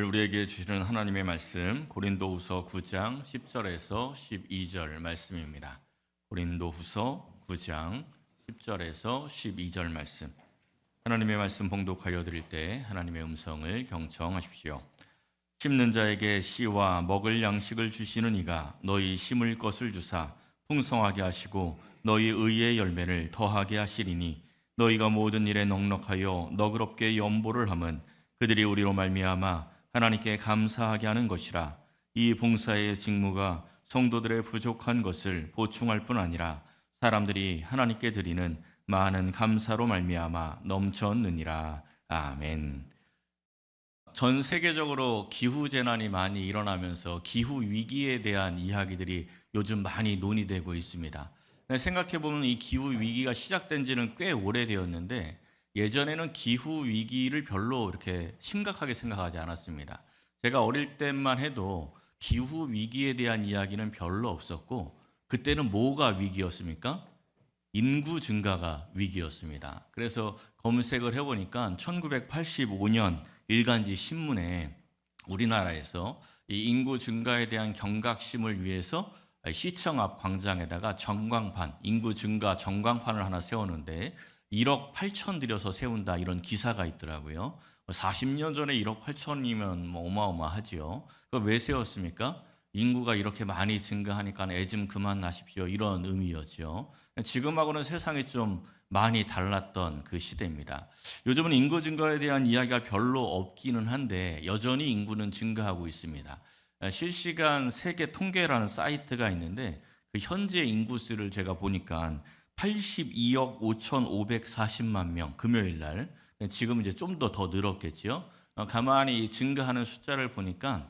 우리에게 주시는 하나님의 말씀 고린도후서 9장 10절에서 12절 말씀입니다. 고린도후서 9장 10절에서 12절 말씀. 하나님의 말씀 봉독하여 드릴 때 하나님의 음성을 경청하십시오. 심는 자에게 씨와 먹을 양식을 주시는 이가 너희 심을 것을 주사 풍성하게 하시고 너희 의의 열매를 더하게 하시리니 너희가 모든 일에 넉넉하여 너그럽게 연보를 함은 그들이 우리로 말미암아 하나님께 감사하게 하는 것이라. 이 봉사의 직무가 성도들의 부족한 것을 보충할 뿐 아니라 사람들이 하나님께 드리는 많은 감사로 말미암아 넘쳤느니라. 아멘. 전 세계적으로 기후 재난이 많이 일어나면서 기후 위기에 대한 이야기들이 요즘 많이 논의되고 있습니다. 생각해 보면 이 기후 위기가 시작된 지는 꽤 오래되었는데 예전에는 기후 위기를 별로 이렇게 심각하게 생각하지 않았습니다. 제가 어릴 때만 해도 기후 위기에 대한 이야기는 별로 없었고 그때는 뭐가 위기였습니까? 인구 증가가 위기였습니다. 그래서 검색을 해보니까 1985년 일간지 신문에 우리나라에서 이 인구 증가에 대한 경각심을 위해서 시청 앞 광장에다가 전광판, 인구 증가 전광판을 하나 세웠는데 1억 8천 들여서 세운다 이런 기사가 있더라고요. 40년 전에 1억 8천이면 뭐 어마어마하지요. 왜 세웠습니까? 인구가 이렇게 많이 증가하니까 애 좀 그만 나십시오 이런 의미였죠. 지금하고는 세상이 좀 많이 달랐던 그 시대입니다. 요즘은 인구 증가에 대한 이야기가 별로 없기는 한데 여전히 인구는 증가하고 있습니다. 실시간 세계 통계라는 사이트가 있는데 그 현재 인구수를 제가 보니까 82억 5,540만 명 금요일 날. 지금 이제 좀 더 늘었겠죠. 가만히 증가하는 숫자를 보니까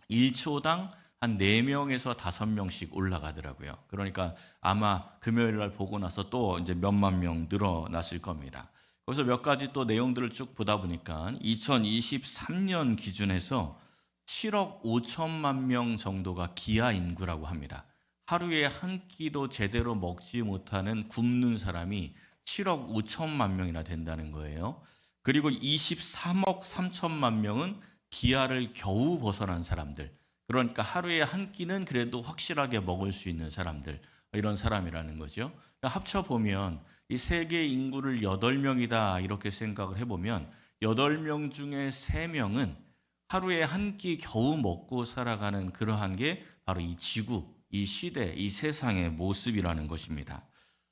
1초당 한 4명에서 5명씩 올라가더라고요. 그러니까 아마 금요일 날 보고 나서 또 이제 몇만 명 늘어났을 겁니다. 그래서 몇 가지 또 내용들을 쭉 보다 보니까 2023년 기준에서 7억 5천만 명 정도가 기아 인구라고 합니다. 하루에 한 끼도 제대로 먹지 못하는 굶는 사람이 7억 5천만 명이나 된다는 거예요. 그리고 23억 3천만 명은 기아를 겨우 벗어난 사람들. 그러니까 하루에 한 끼는 그래도 확실하게 먹을 수 있는 사람들. 이런 사람이라는 거죠. 합쳐보면 이 세계 인구를 8명이다 이렇게 생각을 해보면 8명 중에 3명은 하루에 한 끼 겨우 먹고 살아가는 그러한 게 바로 이 지구, 이 시대, 이 세상의 모습이라는 것입니다.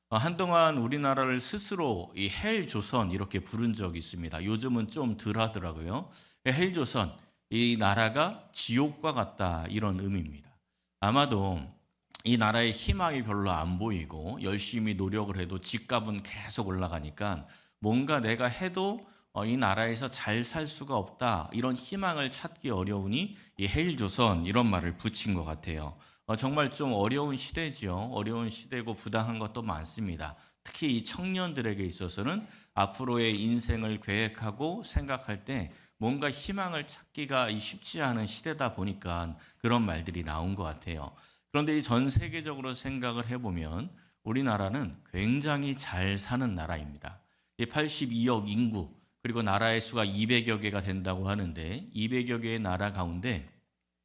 한동안 우리나라를 스스로 이 헬조선 이렇게 부른 적이 있습니다. 요즘은 좀 덜 하더라고요. 헬조선, 이 나라가 지옥과 같다 이런 의미입니다. 아마도 이 나라의 희망이 별로 안 보이고 열심히 노력을 해도 집값은 계속 올라가니까 뭔가 내가 해도 이 나라에서 잘 살 수가 없다 이런 희망을 찾기 어려우니 이 헬조선 이런 말을 붙인 것 같아요. 정말 좀 어려운 시대지요. 어려운 시대고 부당한 것도 많습니다. 특히 이 청년들에게 있어서는 앞으로의 인생을 계획하고 생각할 때 뭔가 희망을 찾기가 쉽지 않은 시대다 보니까 그런 말들이 나온 것 같아요. 그런데 이 전 세계적으로 생각을 해보면 우리나라는 굉장히 잘 사는 나라입니다. 82억 인구 그리고 나라의 수가 200여 개가 된다고 하는데 200여 개의 나라 가운데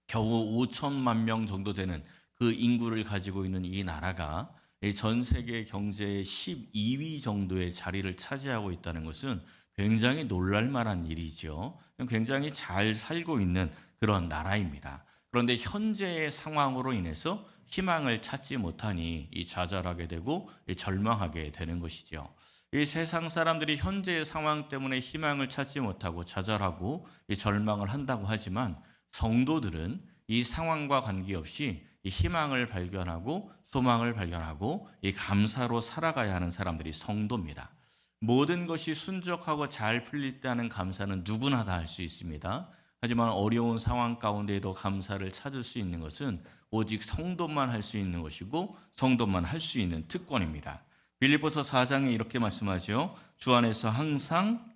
겨우 5천만 명 정도 되는 그 인구를 가지고 있는 이 나라가 전 세계 경제의 12위 정도의 자리를 차지하고 있다는 것은 굉장히 놀랄 만한 일이죠. 굉장히 잘 살고 있는 그런 나라입니다. 그런데 현재의 상황으로 인해서 희망을 찾지 못하니 좌절하게 되고 절망하게 되는 것이죠. 이 세상 사람들이 현재의 상황 때문에 희망을 찾지 못하고 좌절하고 절망을 한다고 하지만 성도들은 이 상황과 관계없이 이 희망을 발견하고 소망을 발견하고 이 감사로 살아가야 하는 사람들이 성도입니다. 모든 것이 순적하고 잘 풀릴 때 하는 감사는 누구나 다 할 수 있습니다. 하지만 어려운 상황 가운데에도 감사를 찾을 수 있는 것은 오직 성도만 할 수 있는 것이고 성도만 할 수 있는 특권입니다. 빌립보서 4장에 이렇게 말씀하죠. 주 안에서 항상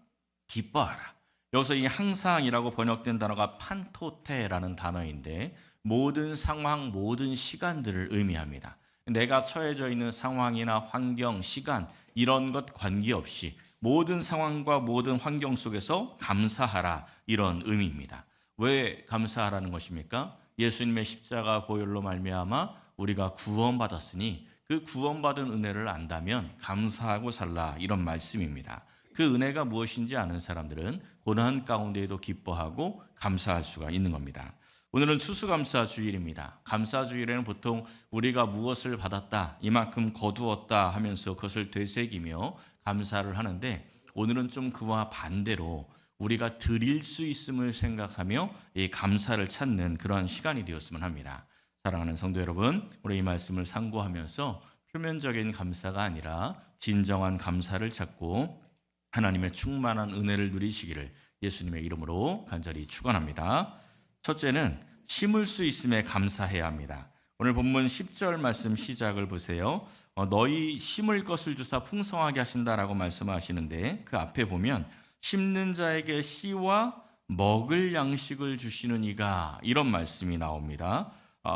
기뻐하라. 여기서 이 항상이라고 번역된 단어가 판토테라는 단어인데 모든 상황, 모든 시간들을 의미합니다. 내가 처해져 있는 상황이나 환경, 시간 이런 것 관계없이 모든 상황과 모든 환경 속에서 감사하라 이런 의미입니다. 왜 감사하라는 것입니까? 예수님의 십자가 보혈로 말미암아 우리가 구원받았으니 그 구원받은 은혜를 안다면 감사하고 살라, 이런 말씀입니다. 그 은혜가 무엇인지 아는 사람들은 고난 가운데에도 기뻐하고 감사할 수가 있는 겁니다. 오늘은 추수감사 주일입니다. 감사 주일에는 보통 우리가 무엇을 받았다, 이만큼 거두었다 하면서 그것을 되새기며 감사를 하는데, 오늘은 좀 그와 반대로 우리가 드릴 수 있음을 생각하며 이 감사를 찾는 그러한 시간이 되었으면 합니다. 사랑하는 성도 여러분, 우리 이 말씀을 상고하면서 표면적인 감사가 아니라 진정한 감사를 찾고 하나님의 충만한 은혜를 누리시기를 예수님의 이름으로 간절히 축원합니다. 첫째는 심을 수 있음에 감사해야 합니다. 오늘 본문 10절 말씀 시작을 보세요. 너희 심을 것을 주사 풍성하게 하신다라고 말씀하시는데, 그 앞에 보면 심는 자에게 씨와 먹을 양식을 주시는 이가, 이런 말씀이 나옵니다.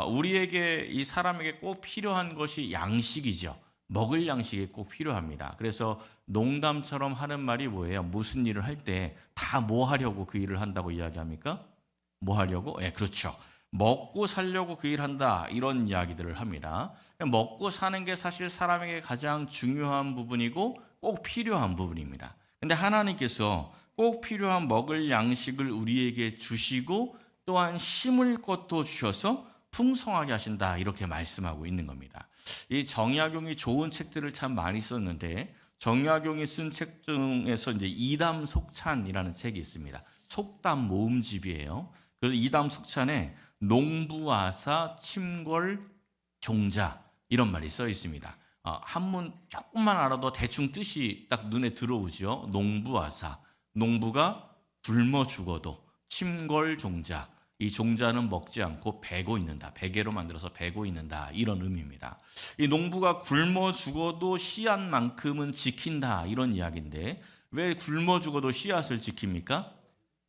우리에게, 이 사람에게 꼭 필요한 것이 양식이죠. 먹을 양식이 꼭 필요합니다. 그래서 농담처럼 하는 말이 뭐예요? 무슨 일을 할 때 다 뭐 하려고 그 일을 한다고 이야기합니까? 뭐 하려고? 그렇죠. 먹고 살려고 그 일을 한다, 이런 이야기들을 합니다. 먹고 사는 게 사실 사람에게 가장 중요한 부분이고 꼭 필요한 부분입니다. 근데 하나님께서 꼭 필요한 먹을 양식을 우리에게 주시고 또한 심을 것도 주셔서 풍성하게 하신다, 이렇게 말씀하고 있는 겁니다. 이 정약용이 좋은 책들을 참 많이 썼는데, 정약용이 쓴 책 중에서 이제 이담속찬이라는 책이 있습니다. 속담 모음집이에요. 그래서 이담속찬에 농부아사 침궐 종자, 이런 말이 써 있습니다. 한문 조금만 알아도 대충 뜻이 딱 눈에 들어오죠. 농부아사, 농부가 굶어 죽어도 침궐 종자, 이 종자는 먹지 않고 베고 있는다, 베개로 만들어서 베고 있는다, 이런 의미입니다. 이 농부가 굶어 죽어도 씨앗만큼은 지킨다, 이런 이야기인데, 왜 굶어 죽어도 씨앗을 지킵니까?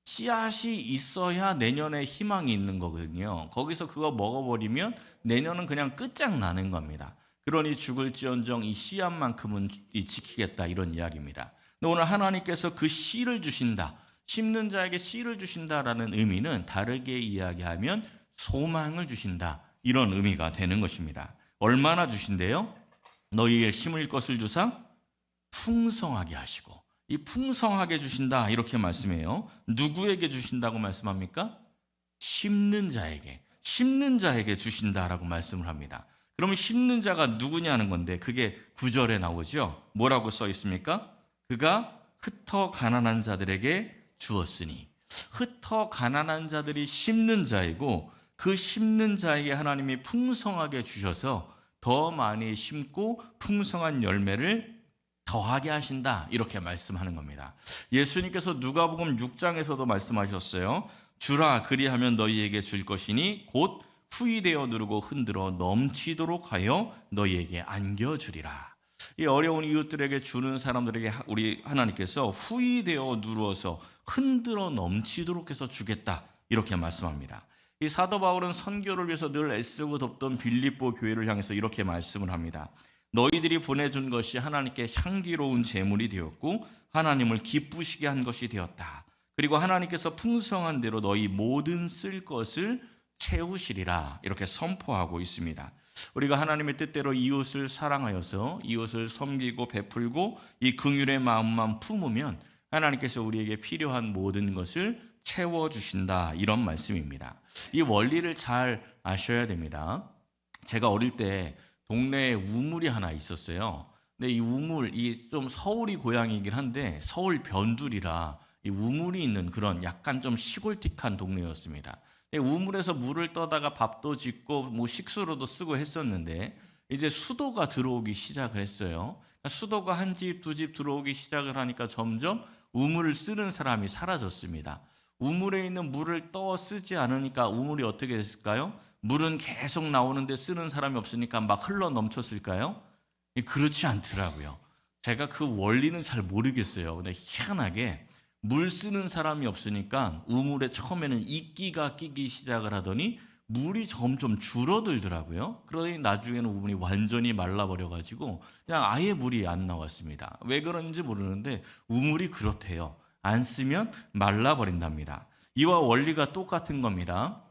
씨앗이 있어야 내년에 희망이 있는 거거든요. 거기서 그거 먹어버리면 내년은 그냥 끝장나는 겁니다. 그러니 죽을지언정 이 씨앗만큼은 지키겠다, 이런 이야기입니다. 근데 오늘 하나님께서 그 씨를 주신다, 심는 자에게 씨를 주신다라는 의미는 다르게 이야기하면 소망을 주신다, 이런 의미가 되는 것입니다. 얼마나 주신대요? 너희의 심을 것을 주사 풍성하게 하시고, 이 풍성하게 주신다, 이렇게 말씀해요. 누구에게 주신다고 말씀합니까? 심는 자에게 주신다라고 말씀을 합니다. 그러면 심는 자가 누구냐는 건데, 그게 9절에 나오죠. 뭐라고 써 있습니까? 그가 흩어 가난한 자들에게 주었으니. 흩어 가난한 자들이 심는 자이고, 그 심는 자에게 하나님이 풍성하게 주셔서 더 많이 심고 풍성한 열매를 더하게 하신다, 이렇게 말씀하는 겁니다. 예수님께서 누가복음 6장에서도 말씀하셨어요. 주라, 그리하면 너희에게 줄 것이니 곧 후이되어 누르고 흔들어 넘치도록 하여 너희에게 안겨주리라. 이 어려운 이웃들에게 주는 사람들에게 우리 하나님께서 후이되어 누르어서 흔들어 넘치도록 해서 주겠다, 이렇게 말씀합니다. 이 사도 바울은 선교를 위해서 늘 애쓰고 돕던 빌립보 교회를 향해서 이렇게 말씀을 합니다. 너희들이 보내준 것이 하나님께 향기로운 제물이 되었고 하나님을 기쁘시게 한 것이 되었다. 그리고 하나님께서 풍성한 대로 너희 모든 쓸 것을 채우시리라, 이렇게 선포하고 있습니다. 우리가 하나님의 뜻대로 이웃을 사랑하여서 이웃을 섬기고 베풀고 이 긍휼의 마음만 품으면 하나님께서 우리에게 필요한 모든 것을 채워주신다, 이런 말씀입니다. 이 원리를 잘 아셔야 됩니다. 제가 어릴 때 동네에 우물이 하나 있었어요. 근데 이 우물, 이 좀 서울이 고향이긴 한데 서울 변두리라 이 우물이 있는 그런 약간 좀 시골틱한 동네였습니다. 우물에서 물을 떠다가 밥도 짓고 뭐 식수로도 쓰고 했었는데, 이제 수도가 들어오기 시작을 했어요. 수도가 한 집, 두 집 들어오기 시작을 하니까 점점 우물을 쓰는 사람이 사라졌습니다. 우물에 있는 물을 떠 쓰지 않으니까 우물이 어떻게 됐을까요? 물은 계속 나오는데 쓰는 사람이 없으니까 막 흘러 넘쳤을까요? 그렇지 않더라고요. 제가 그 원리는 잘 모르겠어요. 근데 희한하게 물 쓰는 사람이 없으니까 우물에 처음에는 이끼가 끼기 시작을 하더니 물이 점점 줄어들더라고요. 그러더니 나중에는 우물이 완전히 말라버려가지고 그냥 아예 물이 안 나왔습니다. 왜 그런지 모르는데 우물이 그렇대요. 안 쓰면 말라버린답니다. 이와 원리가 똑같은 겁니다.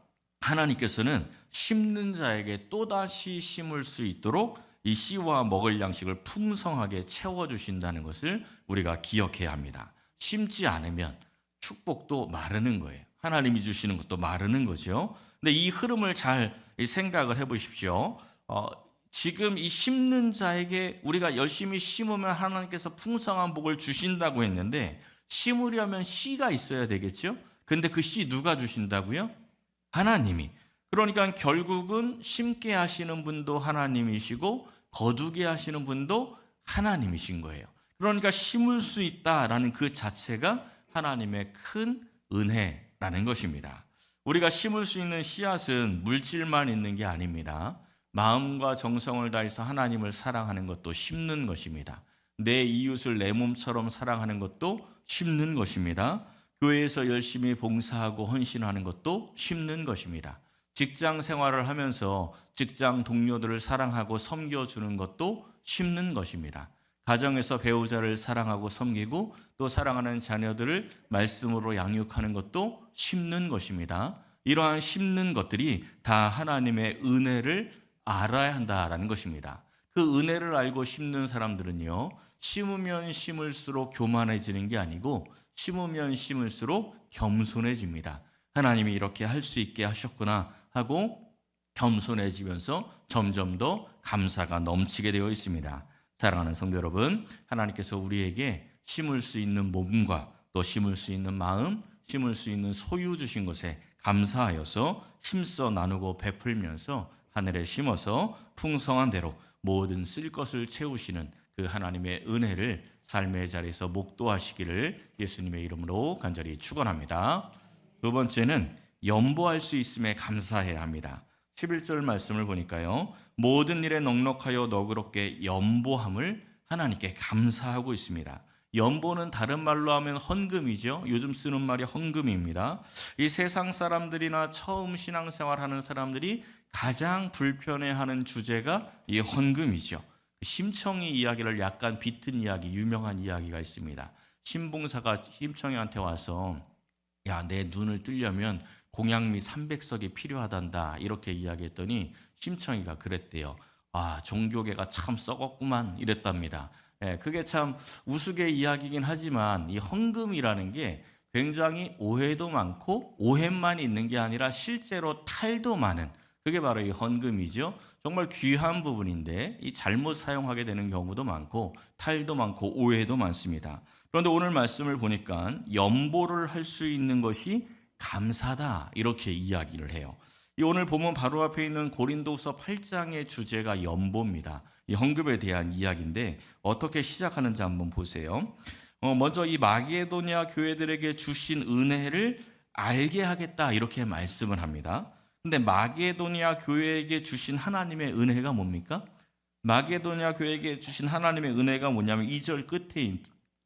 하나님께서는 심는 자에게 또다시 심을 수 있도록 이 씨와 먹을 양식을 풍성하게 채워주신다는 것을 우리가 기억해야 합니다. 심지 않으면 축복도 마르는 거예요. 하나님이 주시는 것도 마르는 거죠. 근데 이 흐름을 잘 생각을 해보십시오. 지금 이 심는 자에게 우리가 열심히 심으면 하나님께서 풍성한 복을 주신다고 했는데, 심으려면 씨가 있어야 되겠죠? 근데 그 씨 누가 주신다고요? 하나님이. 그러니까 결국은 심게 하시는 분도 하나님이시고 거두게 하시는 분도 하나님이신 거예요. 그러니까 심을 수 있다라는 그 자체가 하나님의 큰 은혜라는 것입니다. 우리가 심을 수 있는 씨앗은 물질만 있는 게 아닙니다. 마음과 정성을 다해서 하나님을 사랑하는 것도 심는 것입니다. 내 이웃을 내 몸처럼 사랑하는 것도 심는 것입니다. 교회에서 열심히 봉사하고 헌신하는 것도 심는 것입니다. 직장 생활을 하면서 직장 동료들을 사랑하고 섬겨주는 것도 심는 것입니다. 가정에서 배우자를 사랑하고 섬기고 또 사랑하는 자녀들을 말씀으로 양육하는 것도 심는 것입니다. 이러한 심는 것들이 다 하나님의 은혜를 알아야 한다라는 것입니다. 그 은혜를 알고 심는 사람들은요, 심으면 심을수록 교만해지는 게 아니고 심으면 심을수록 겸손해집니다. 하나님이 이렇게 할 수 있게 하셨구나 하고 겸손해지면서 점점 더 감사가 넘치게 되어 있습니다. 사랑하는 성도 여러분, 하나님께서 우리에게 심을 수 있는 몸과 또 심을 수 있는 마음, 심을 수 있는 소유 주신 것에 감사하여서 힘써 나누고 베풀면서 하늘에 심어서 풍성한 대로 모든 쓸 것을 채우시는 그 하나님의 은혜를 삶의 자리에서 목도하시기를 예수님의 이름으로 간절히 축원합니다. 두 번째는 연보할 수 있음에 감사해야 합니다. 11절 말씀을 보니까요, 모든 일에 넉넉하여 너그럽게 연보함을 하나님께 감사하고 있습니다. 연보는 다른 말로 하면 헌금이죠. 요즘 쓰는 말이 헌금입니다. 이 세상 사람들이나 처음 신앙생활하는 사람들이 가장 불편해하는 주제가 이 헌금이죠. 심청이 이야기를 약간 비튼 이야기, 유명한 이야기가 있습니다. 신봉사가 심청이한테 와서 야, 내 눈을 뜨려면 공양미 300석이 필요하단다 이렇게 이야기했더니 심청이가 그랬대요. 아, 종교계가 참 썩었구만 이랬답니다. 그게 참 우스개 이야기긴 하지만 이 헌금이라는 게 굉장히 오해도 많고 오해만 있는 게 아니라 실제로 탈도 많은, 그게 바로 이 헌금이죠. 정말 귀한 부분인데 이 잘못 사용하게 되는 경우도 많고 탈도 많고 오해도 많습니다. 그런데 오늘 말씀을 보니까 연보를 할 수 있는 것이 감사다 이렇게 이야기를 해요. 이 오늘 보면 바로 앞에 있는 고린도후서 8장의 주제가 연보입니다. 이 헌금에 대한 이야기인데 어떻게 시작하는지 한번 보세요. 먼저 이 마게도냐 교회들에게 주신 은혜를 알게 하겠다 이렇게 말씀을 합니다. 근데 마게도냐 교회에게 주신 하나님의 은혜가 뭡니까? 마게도냐 교회에게 주신 하나님의 은혜가 뭐냐면 2절 끝에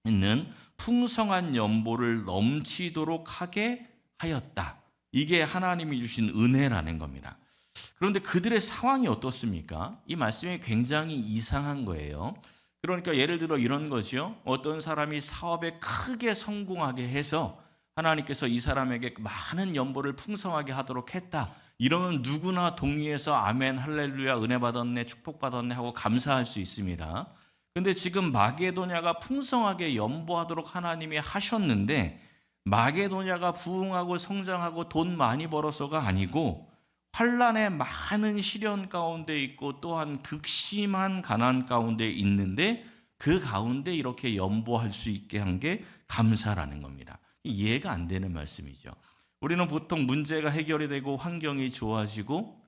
있는 풍성한 연보를 넘치도록 하게 하였다. 이게 하나님이 주신 은혜라는 겁니다. 그런데 그들의 상황이 어떻습니까? 이 말씀이 굉장히 이상한 거예요. 그러니까 예를 들어 이런 거죠. 어떤 사람이 사업에 크게 성공하게 해서 하나님께서 이 사람에게 많은 연보를 풍성하게 하도록 했다. 이러면 누구나 동의해서 아멘, 할렐루야, 은혜 받았네, 축복 받았네 하고 감사할 수 있습니다. 근데 지금 마게도냐가 풍성하게 연보하도록 하나님이 하셨는데 마게도냐가 부흥하고 성장하고 돈 많이 벌어서가 아니고 환란의 많은 시련 가운데 있고 또한 극심한 가난 가운데 있는데 그 가운데 이렇게 연보할 수 있게 한 게 감사라는 겁니다. 이해가 안 되는 말씀이죠. 우리는 보통 문제가 해결이 되고 환경이 좋아지고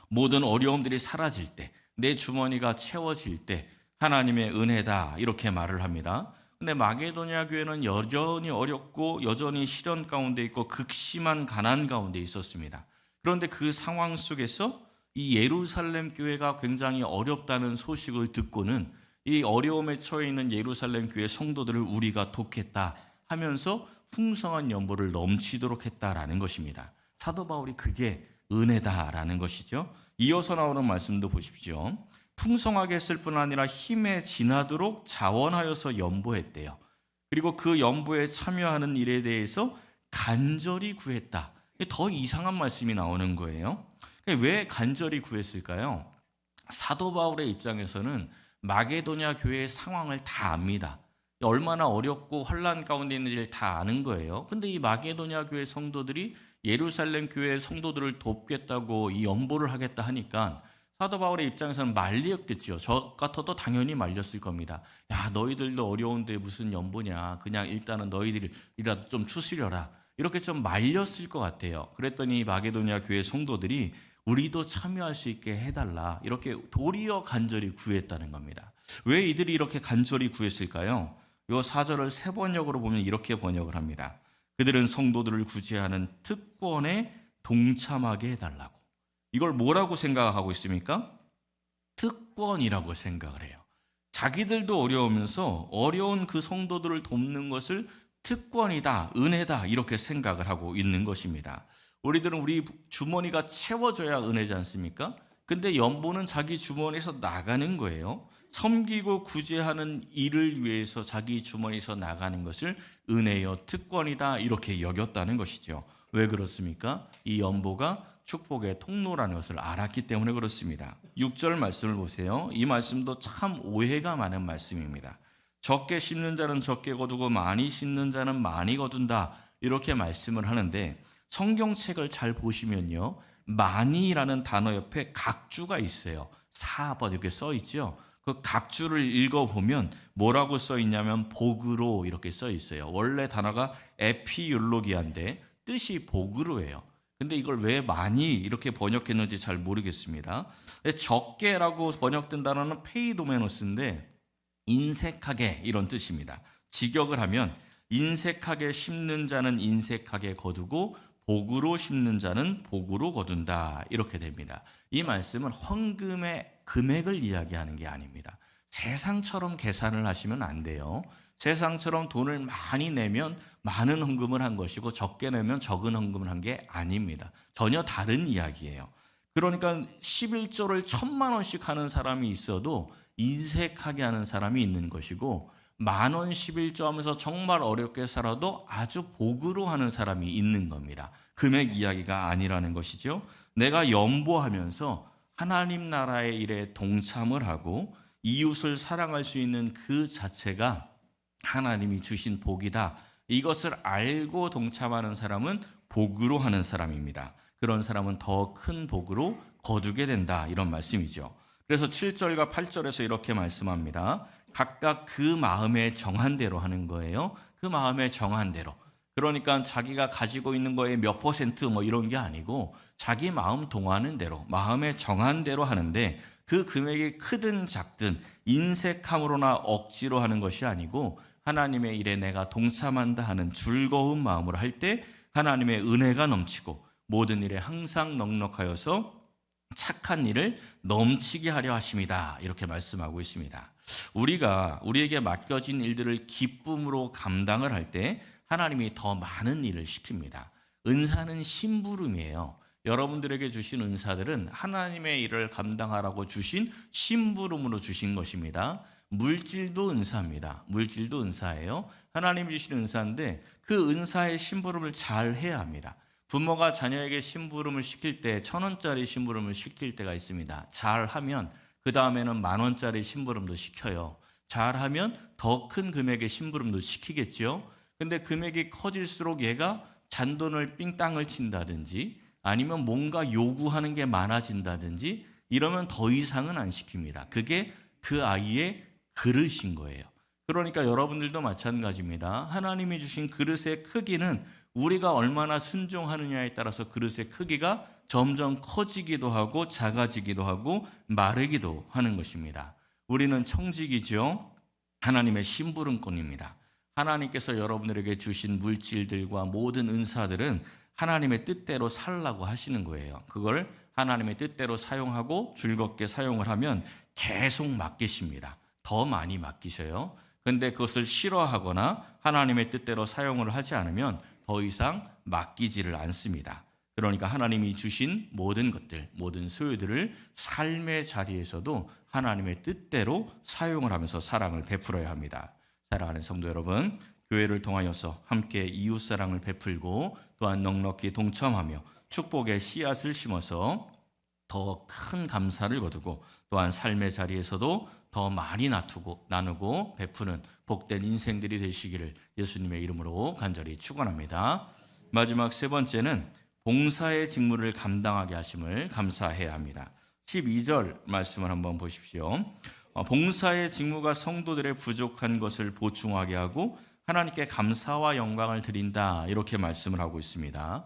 모든 어려움들이 사라질 때, 내 주머니가 채워질 때 하나님의 은혜다 이렇게 말을 합니다. 근데 마게도냐 교회는 여전히 어렵고 여전히 시련 가운데 있고 극심한 가난 가운데 있었습니다. 그런데 그 상황 속에서 이 예루살렘 교회가 굉장히 어렵다는 소식을 듣고는 이 어려움에 처해 있는 예루살렘 교회 성도들을 우리가 돕겠다 하면서 풍성한 연보를 넘치도록 했다라는 것입니다. 사도 바울이 그게 은혜다라는 것이죠. 이어서 나오는 말씀도 보십시오. 풍성하게 했을 뿐 아니라 힘에 지나도록 자원하여서 연보했대요. 그리고 그 연보에 참여하는 일에 대해서 간절히 구했다. 더 이상한 말씀이 나오는 거예요. 왜 간절히 구했을까요? 사도 바울의 입장에서는 마게도냐 교회의 상황을 다 압니다. 얼마나 어렵고 혼란 가운데 있는지를 다 아는 거예요. 근데 이 마게도냐 교회 성도들이 예루살렘 교회 성도들을 돕겠다고 이 연보를 하겠다 하니까 사도 바울의 입장에서는 말렸겠죠. 저 같아도 당연히 말렸을 겁니다. 야, 너희들도 어려운데 무슨 연보냐. 그냥 일단은 너희들이라도 좀 추스려라. 이렇게 좀 말렸을 것 같아요. 그랬더니 마게도냐 교회 성도들이 우리도 참여할 수 있게 해달라. 이렇게 도리어 간절히 구했다는 겁니다. 왜 이들이 이렇게 간절히 구했을까요? 이 4절을 세 번역으로 보면 이렇게 번역을 합니다. 그들은 성도들을 구제하는 특권에 동참하게 해달라고. 이걸 뭐라고 생각하고 있습니까? 특권이라고 생각을 해요. 자기들도 어려우면서 어려운 그 성도들을 돕는 것을 특권이다, 은혜다 이렇게 생각을 하고 있는 것입니다. 우리들은 우리 주머니가 채워져야 은혜지 않습니까? 근데 연보는 자기 주머니에서 나가는 거예요. 섬기고 구제하는 일을 위해서 자기 주머니에서 나가는 것을 은혜여 특권이다 이렇게 여겼다는 것이죠. 왜 그렇습니까? 이 연보가 축복의 통로라는 것을 알았기 때문에 그렇습니다. 6절 말씀을 보세요. 이 말씀도 참 오해가 많은 말씀입니다. 적게 심는 자는 적게 거두고 많이 심는 자는 많이 거둔다 이렇게 말씀을 하는데 성경책을 잘 보시면요. 많이라는 단어 옆에 각주가 있어요. 4번 이렇게 써 있죠. 그 각주를 읽어보면 뭐라고 써 있냐면 복으로 이렇게 써 있어요. 원래 단어가 에피율로기아인데 뜻이 복으로예요. 근데 이걸 왜 많이 이렇게 번역했는지 잘 모르겠습니다. 적게라고 번역된 단어는 페이도메노스인데 인색하게 이런 뜻입니다. 직역을 하면 인색하게 심는 자는 인색하게 거두고 복으로 심는 자는 복으로 거둔다 이렇게 됩니다. 이 말씀은 헌금의 금액을 이야기하는 게 아닙니다. 세상처럼 계산을 하시면 안 돼요. 세상처럼 돈을 많이 내면 많은 헌금을 한 것이고 적게 내면 적은 헌금을 한 게 아닙니다. 전혀 다른 이야기예요. 그러니까 11조를 1,000만 원씩 하는 사람이 있어도 인색하게 하는 사람이 있는 것이고 10,000원 11조 하면서 정말 어렵게 살아도 아주 복으로 하는 사람이 있는 겁니다. 금액 이야기가 아니라는 것이죠. 내가 연보하면서 하나님 나라의 일에 동참을 하고 이웃을 사랑할 수 있는 그 자체가 하나님이 주신 복이다. 이것을 알고 동참하는 사람은 복으로 하는 사람입니다. 그런 사람은 더 큰 복으로 거두게 된다. 이런 말씀이죠. 그래서 7절과 8절에서 이렇게 말씀합니다. 각각 그 마음에 정한 대로 하는 거예요. 그 마음에 정한 대로. 그러니까 자기가 가지고 있는 거에 몇 퍼센트 뭐 이런 게 아니고 자기 마음 동하는 대로 마음에 정한 대로 하는데 그 금액이 크든 작든 인색함으로나 억지로 하는 것이 아니고 하나님의 일에 내가 동참한다 하는 즐거운 마음으로 할 때 하나님의 은혜가 넘치고 모든 일에 항상 넉넉하여서 착한 일을 넘치게 하려 하심이다. 이렇게 말씀하고 있습니다. 우리에게 맡겨진 일들을 기쁨으로 감당을 할 때 하나님이 더 많은 일을 시킵니다. 은사는 심부름이에요. 여러분들에게 주신 은사들은 하나님의 일을 감당하라고 주신 심부름으로 주신 것입니다. 물질도 은사입니다. 물질도 은사예요. 하나님이 주신 은사인데 그 은사의 심부름을 잘 해야 합니다. 부모가 자녀에게 심부름을 시킬 때 1,000원짜리 심부름을 시킬 때가 있습니다. 잘하면 그 다음에는 10,000원짜리 심부름도 시켜요. 잘하면 더 큰 금액의 심부름도 시키겠죠. 근데 금액이 커질수록 얘가 잔돈을 삥땅을 친다든지 아니면 뭔가 요구하는 게 많아진다든지 이러면 더 이상은 안 시킵니다. 그게 그 아이의 그릇인 거예요. 그러니까 여러분들도 마찬가지입니다. 하나님이 주신 그릇의 크기는 우리가 얼마나 순종하느냐에 따라서 그릇의 크기가 점점 커지기도 하고 작아지기도 하고 마르기도 하는 것입니다. 우리는 청직이죠. 하나님의 심부름꾼입니다. 하나님께서 여러분들에게 주신 물질들과 모든 은사들은 하나님의 뜻대로 살라고 하시는 거예요. 그걸 하나님의 뜻대로 사용하고 즐겁게 사용을 하면 계속 맡기십니다. 더 많이 맡기셔요. 근데 그것을 싫어하거나 하나님의 뜻대로 사용을 하지 않으면 더 이상 맡기지를 않습니다. 그러니까 하나님이 주신 모든 것들, 모든 소유들을 삶의 자리에서도 하나님의 뜻대로 사용을 하면서 사랑을 베풀어야 합니다. 사랑하는 성도 여러분, 교회를 통하여서 함께 이웃사랑을 베풀고 또한 넉넉히 동참하며 축복의 씨앗을 심어서 더 큰 감사를 거두고 또한 삶의 자리에서도 더 많이 나누고 베푸는 복된 인생들이 되시기를 예수님의 이름으로 간절히 축원합니다. 마지막 세 번째는 봉사의 직무를 감당하게 하심을 감사해야 합니다. 12절 말씀을 한번 보십시오. 봉사의 직무가 성도들의 부족한 것을 보충하게 하고 하나님께 감사와 영광을 드린다, 이렇게 말씀을 하고 있습니다.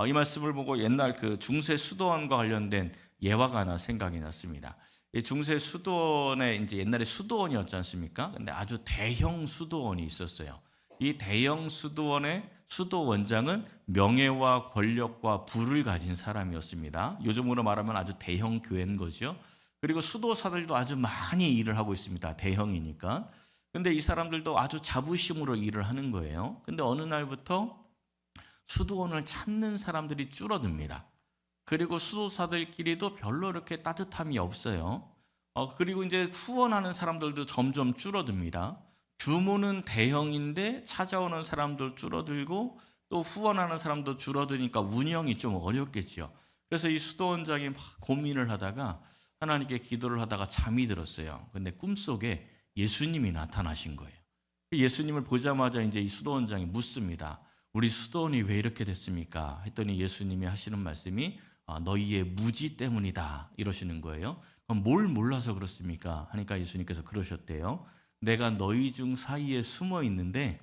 이 말씀을 보고 옛날 그 중세 수도원과 관련된 예화가 하나 생각이 났습니다. 이 중세 수도원에 이제 옛날에 수도원이었지 않습니까? 근데 아주 대형 수도원이 있었어요. 이 대형 수도원의 수도원장은 명예와 권력과 부를 가진 사람이었습니다. 요즘으로 말하면 아주 대형 교회인 거죠. 그리고 수도사들도 아주 많이 일을 하고 있습니다. 대형이니까. 근데 이 사람들도 아주 자부심으로 일을 하는 거예요. 근데 어느 날부터 수도원을 찾는 사람들이 줄어듭니다. 그리고 수도사들끼리도 별로 이렇게 따뜻함이 없어요. 그리고 이제 후원하는 사람들도 점점 줄어듭니다. 규모는 대형인데 찾아오는 사람도 줄어들고 또 후원하는 사람도 줄어드니까 운영이 좀 어렵겠죠. 그래서 이 수도원장이 막 고민을 하다가 하나님께 기도를 하다가 잠이 들었어요. 근데 꿈속에 예수님이 나타나신 거예요. 예수님을 보자마자 이제 이 수도원장이 묻습니다. 우리 수도원이 왜 이렇게 됐습니까? 했더니 예수님이 하시는 말씀이 너희의 무지 때문이다, 이러시는 거예요. 그럼 뭘 몰라서 그렇습니까? 하니까 예수님께서 그러셨대요. 내가 너희 중 사이에 숨어 있는데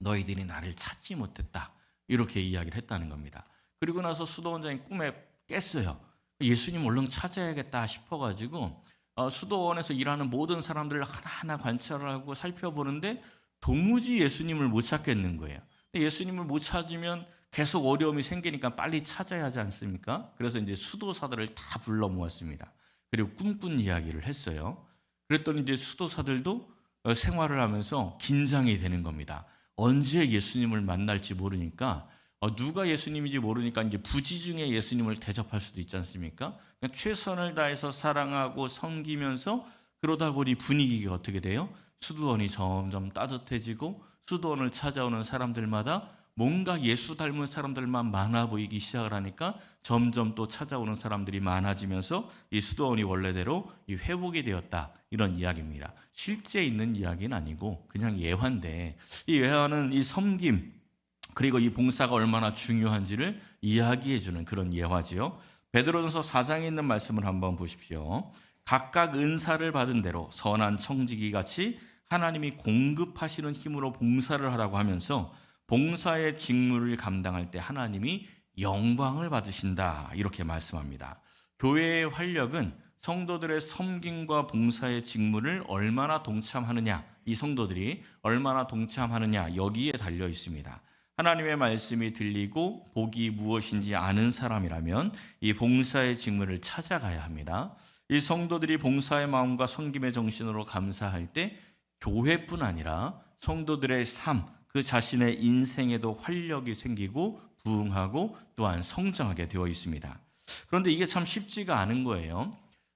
너희들이 나를 찾지 못했다, 이렇게 이야기를 했다는 겁니다. 그리고 나서 수도원장이 꿈에 깼어요. 예수님 얼른 찾아야겠다 싶어가지고 수도원에서 일하는 모든 사람들을 하나하나 관찰을 하고 살펴보는데 도무지 예수님을 못 찾겠는 거예요. 예수님을 못 찾으면 계속 어려움이 생기니까 빨리 찾아야 하지 않습니까? 그래서 이제 수도사들을 다 불러 모았습니다. 그리고 꿈꾼 이야기를 했어요. 그랬더니 이제 수도사들도 생활을 하면서 긴장이 되는 겁니다. 언제 예수님을 만날지 모르니까, 누가 예수님인지 모르니까 이제 부지중에 예수님을 대접할 수도 있지 않습니까? 그냥 최선을 다해서 사랑하고 섬기면서 그러다 보니 분위기가 어떻게 돼요? 수도원이 점점 따뜻해지고 수도원을 찾아오는 사람들마다 뭔가 예수 닮은 사람들만 많아 보이기 시작을 하니까 점점 또 찾아오는 사람들이 많아지면서 이 수도원이 원래대로 이 회복이 되었다, 이런 이야기입니다. 실제 있는 이야기는 아니고 그냥 예화인데, 이 예화는 이 섬김 그리고 이 봉사가 얼마나 중요한지를 이야기해주는 그런 예화지요. 베드로전서 4장에 있는 말씀을 한번 보십시오. 각각 은사를 받은 대로 선한 청지기 같이 하나님이 공급하시는 힘으로 봉사를 하라고 하면서 봉사의 직무를 감당할 때 하나님이 영광을 받으신다, 이렇게 말씀합니다. 교회의 활력은 성도들의 섬김과 봉사의 직무를 얼마나 동참하느냐, 이 성도들이 얼마나 동참하느냐, 여기에 달려 있습니다. 하나님의 말씀이 들리고 복이 무엇인지 아는 사람이라면 이 봉사의 직무를 찾아가야 합니다. 이 성도들이 봉사의 마음과 섬김의 정신으로 감사할 때 교회뿐 아니라 성도들의 삶, 그 자신의 인생에도 활력이 생기고 부흥하고 또한 성장하게 되어 있습니다. 그런데 이게 참 쉽지가 않은 거예요.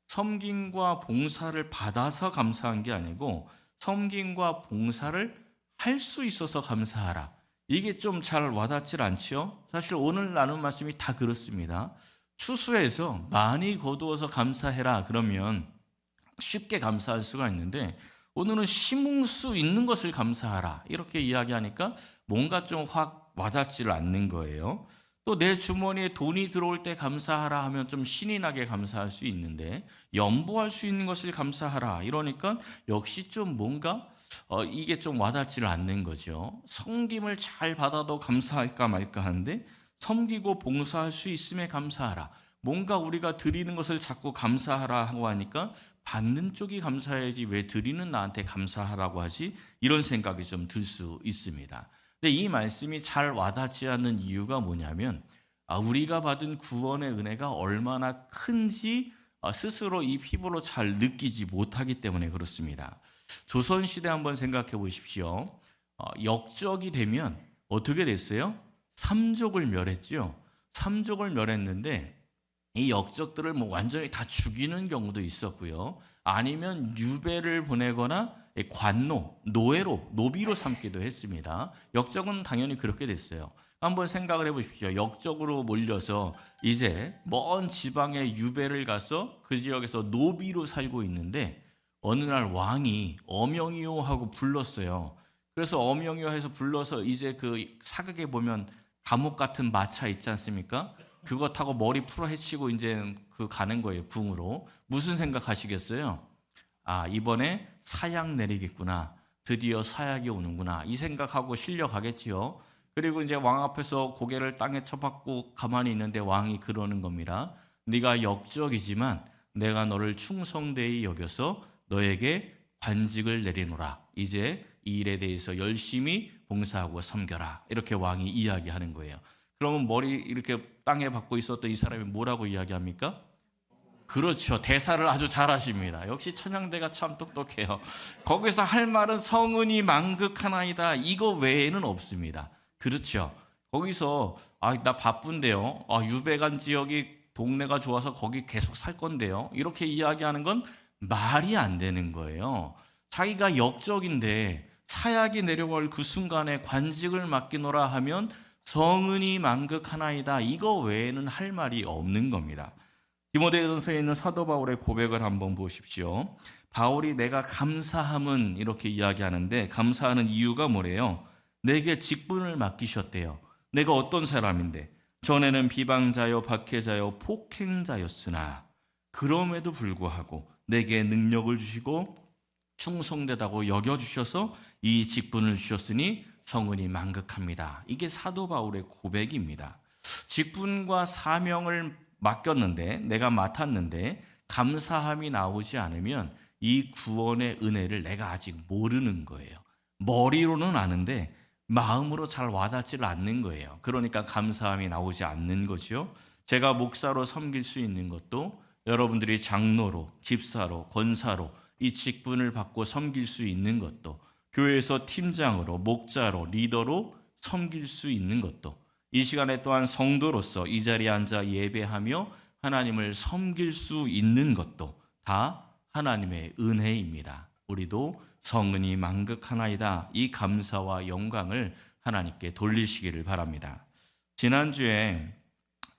섬김과 봉사를 받아서 감사한 게 아니고 섬김과 봉사를 할 수 있어서 감사하라. 이게 좀 잘 와닿질 않지요? 사실 오늘 나눈 말씀이 다 그렇습니다. 추수해서 많이 거두어서 감사해라 그러면 쉽게 감사할 수가 있는데, 오늘은 심을 수 있는 것을 감사하라, 이렇게 이야기하니까 뭔가 좀 확 와닿지를 않는 거예요. 또 내 주머니에 돈이 들어올 때 감사하라 하면 좀 신이 나게 감사할 수 있는데, 연보할 수 있는 것을 감사하라 이러니까 역시 좀 뭔가 이게 좀 와닿지를 않는 거죠. 섬김을 잘 받아도 감사할까 말까 하는데 섬기고 봉사할 수 있음에 감사하라. 뭔가 우리가 드리는 것을 자꾸 감사하라 하고 하니까 받는 쪽이 감사해야지 왜 드리는 나한테 감사하라고 하지? 이런 생각이 좀 들 수 있습니다. 근데 이 말씀이 잘 와닿지 않는 이유가 뭐냐면 우리가 받은 구원의 은혜가 얼마나 큰지 스스로 이 피부로 잘 느끼지 못하기 때문에 그렇습니다. 조선시대 한번 생각해 보십시오. 역적이 되면 어떻게 됐어요? 삼족을 멸했죠. 삼족을 멸했는데 이 역적들을 완전히 다 죽이는 경우도 있었고요. 아니면 유배를 보내거나 관노, 노예로, 노비로 삼기도 했습니다. 역적은 당연히 그렇게 됐어요. 한번 생각을 해보십시오. 역적으로 몰려서 이제 먼 지방의 유배를 가서 그 지역에서 노비로 살고 있는데 어느 날 왕이 어명이요 하고 불렀어요. 그래서 어명이요 해서 불러서 이제 그 사극에 보면 감옥 같은 마차 있지 않습니까? 그거 타고 머리 풀어 헤치고 이제 그 가는 거예요, 궁으로. 무슨 생각하시겠어요? 아, 이번에 사약 내리겠구나. 드디어 사약이 오는구나. 이 생각하고 실려가겠지요. 그리고 이제 왕 앞에서 고개를 땅에 쳐박고 가만히 있는데 왕이 그러는 겁니다. 네가 역적이지만 내가 너를 충성되이 여겨서 너에게 관직을 내리노라. 이제 이 일에 대해서 열심히 봉사하고 섬겨라. 이렇게 왕이 이야기하는 거예요. 그러면 머리 이렇게 땅에 박고 있었던 이 사람이 뭐라고 이야기합니까? 그렇죠. 대사를 아주 잘하십니다. 역시 천양대가 참 똑똑해요. 거기서 할 말은 성은이 망극하나이다. 이거 외에는 없습니다. 그렇죠. 거기서 나 바쁜데요. 유배간 지역이 동네가 좋아서 거기 계속 살 건데요. 이렇게 이야기하는 건 말이 안 되는 거예요. 자기가 역적인데 사약이 내려올 그 순간에 관직을 맡기노라 하면 성은이 망극하나이다. 이거 외에는 할 말이 없는 겁니다. 디모데전서에 있는 사도 바울의 고백을 한번 보십시오. 바울이 내가 감사함은 이렇게 이야기하는데 감사하는 이유가 뭐래요? 내게 직분을 맡기셨대요. 내가 어떤 사람인데 전에는 비방자요 박해자요 폭행자였으나 그럼에도 불구하고 내게 능력을 주시고 충성되다고 여겨주셔서 이 직분을 주셨으니 성은이 망극합니다. 이게 사도 바울의 고백입니다. 직분과 사명을 맡겼는데 내가 맡았는데 감사함이 나오지 않으면 이 구원의 은혜를 내가 아직 모르는 거예요. 머리로는 아는데 마음으로 잘 와닿지를 않는 거예요. 그러니까 감사함이 나오지 않는 거죠. 제가 목사로 섬길 수 있는 것도 여러분들이 장로로, 집사로, 권사로 이 직분을 받고 섬길 수 있는 것도 교회에서 팀장으로, 목자로, 리더로 섬길 수 있는 것도 이 시간에 또한 성도로서 이 자리에 앉아 예배하며 하나님을 섬길 수 있는 것도 다 하나님의 은혜입니다. 우리도 성은이 망극하나이다. 이 감사와 영광을 하나님께 돌리시기를 바랍니다. 지난주에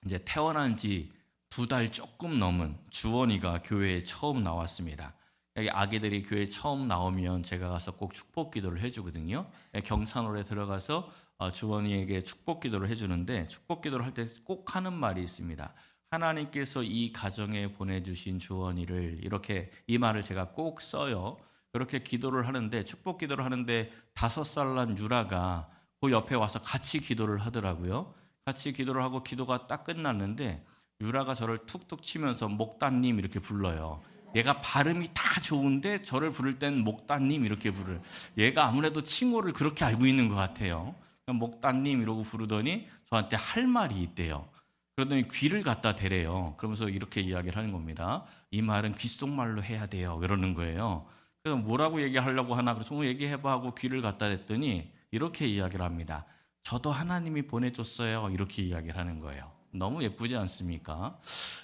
이제 태어난 지 2달 조금 넘은 주원이가 교회에 처음 나왔습니다. 여기 아기들이 교회에 처음 나오면 제가 가서 꼭 축복 기도를 해주거든요. 경찬홀에 들어가서 주원이에게 축복 기도를 해주는데 축복 기도를 할 때 꼭 하는 말이 있습니다. 하나님께서 이 가정에 보내주신 주원이를 이렇게 이 말을 제가 꼭 써요. 그렇게 기도를 하는데 축복 기도를 하는데 5살 난 유라가 그 옆에 와서 같이 기도를 하더라고요. 같이 기도를 하고 기도가 딱 끝났는데 유라가 저를 툭툭 치면서 목다님 이렇게 불러요. 얘가 발음이 다 좋은데 저를 부를 땐 목다님 이렇게 부를. 얘가 아무래도 칭호를 그렇게 알고 있는 것 같아요. 목다님 이러고 부르더니 저한테 할 말이 있대요. 그러더니 귀를 갖다 대래요. 그러면서 이렇게 이야기를 하는 겁니다. 이 말은 귓속말로 해야 돼요. 이러는 거예요. 그래서 뭐라고 얘기하려고 하나 그래서 얘기해봐 하고 귀를 갖다 댔더니 이렇게 이야기를 합니다. 저도 하나님이 보내줬어요. 이렇게 이야기를 하는 거예요. 너무 예쁘지 않습니까?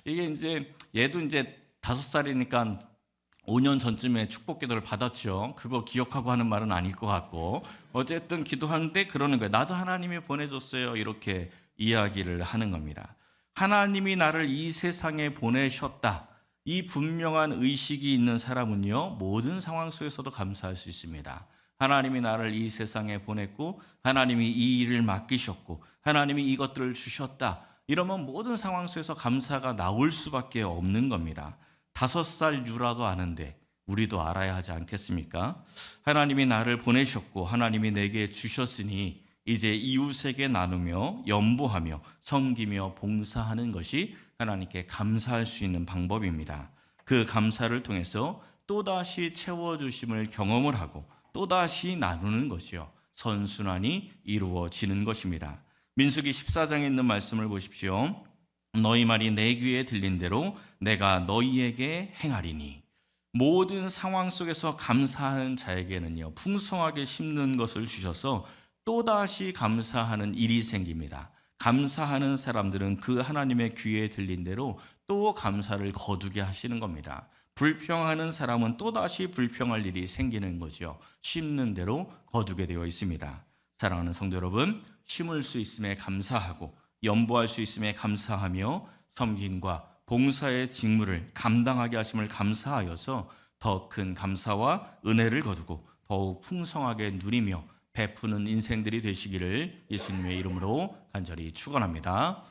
이게 이제 얘도 이제 5살이니까 5년 전쯤에 축복 기도를 받았죠. 그거 기억하고 하는 말은 아닐 것 같고 어쨌든 기도하는데 그러는 거예요. 나도 하나님이 보내줬어요. 이렇게 이야기를 하는 겁니다. 하나님이 나를 이 세상에 보내셨다. 이 분명한 의식이 있는 사람은요, 모든 상황 속에서도 감사할 수 있습니다. 하나님이 나를 이 세상에 보냈고 하나님이 이 일을 맡기셨고 하나님이 이것들을 주셨다. 이러면 모든 상황 속에서 감사가 나올 수밖에 없는 겁니다. 5살 유라도 아는데 우리도 알아야 하지 않겠습니까? 하나님이 나를 보내셨고 하나님이 내게 주셨으니 이제 이웃에게 나누며 연보하며 섬기며 봉사하는 것이 하나님께 감사할 수 있는 방법입니다. 그 감사를 통해서 또다시 채워주심을 경험을 하고 또다시 나누는 것이요 선순환이 이루어지는 것입니다. 민수기 14장에 있는 말씀을 보십시오. 너희 말이 내 귀에 들린 대로 내가 너희에게 행하리니. 모든 상황 속에서 감사하는 자에게는요 풍성하게 심는 것을 주셔서 또다시 감사하는 일이 생깁니다. 감사하는 사람들은 그 하나님의 귀에 들린 대로 또 감사를 거두게 하시는 겁니다. 불평하는 사람은 또다시 불평할 일이 생기는 거죠. 심는 대로 거두게 되어 있습니다. 사랑하는 성도 여러분, 심을 수 있음에 감사하고 연보할 수 있음에 감사하며 섬김과 봉사의 직무를 감당하게 하심을 감사하여서 더 큰 감사와 은혜를 거두고 더욱 풍성하게 누리며 베푸는 인생들이 되시기를 예수님의 이름으로 간절히 축원합니다.